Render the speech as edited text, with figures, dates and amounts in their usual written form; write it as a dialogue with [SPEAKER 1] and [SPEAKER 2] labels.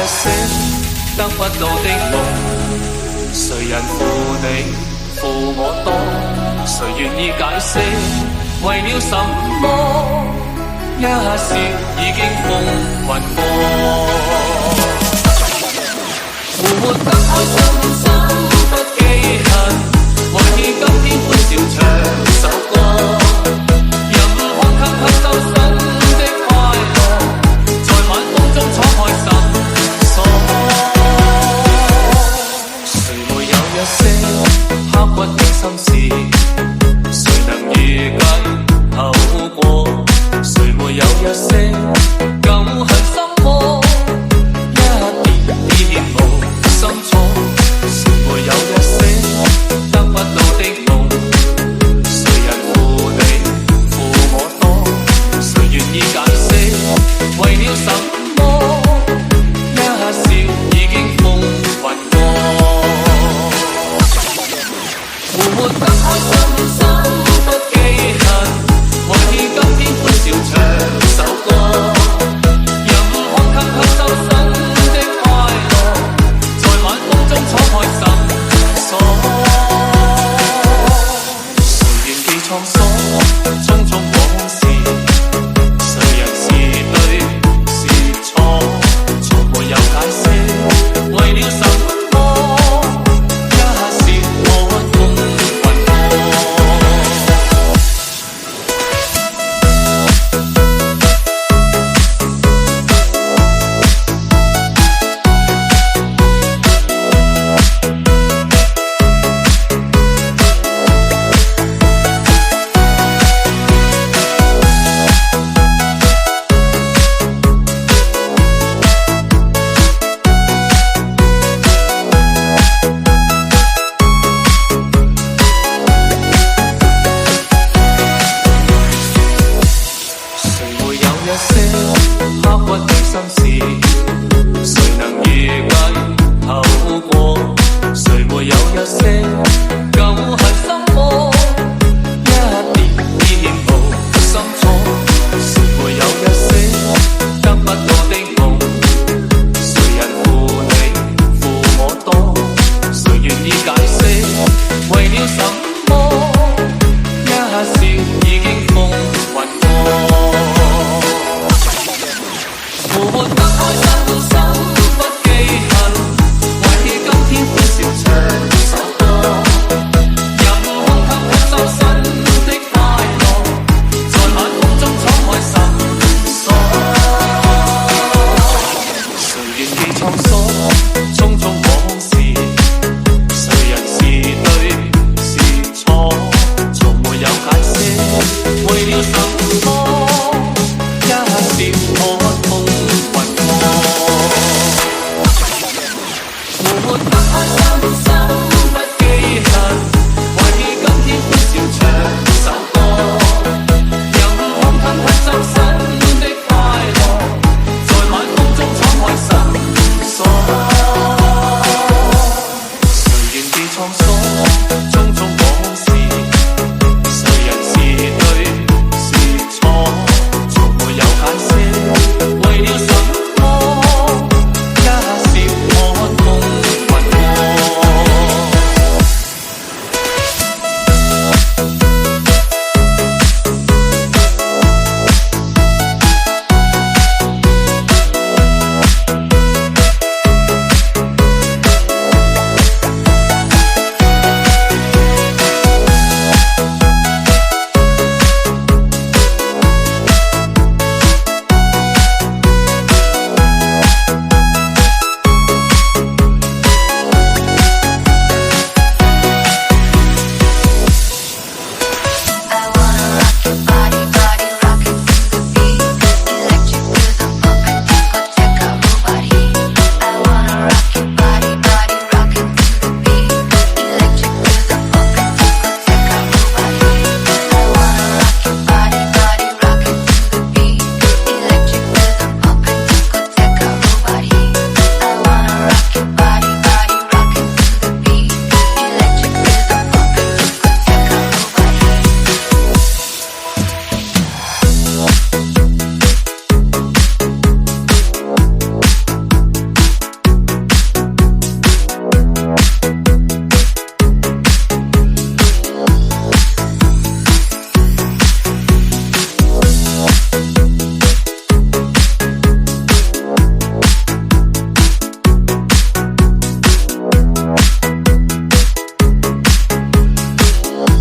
[SPEAKER 1] 一些得不到的夢，誰人負你負我多？誰願意解釋為了什麼？一笑已經風雲過，活得開心心不記恨，為你今天歡笑唱首歌，任看給吸收新的快樂，在晚風中敞開心鎖。誰沒有一些刻骨的心事，誰能預計後果？誰沒有一些舊恨心魔，一點點無心錯？誰沒有一些得不到的夢？誰人負你負我多？誰願意解釋為了什麼？一笑已經風雲過，活得開心心不記恨，為你今天歡笑唱首歌，任看給吸收新的快樂，在晚風中敞開心鎖。誰願記創所種種往事？誰人是對是錯？從沒有解釋為了什麼？一笑我風雲過。誰會有一些刻骨的心事？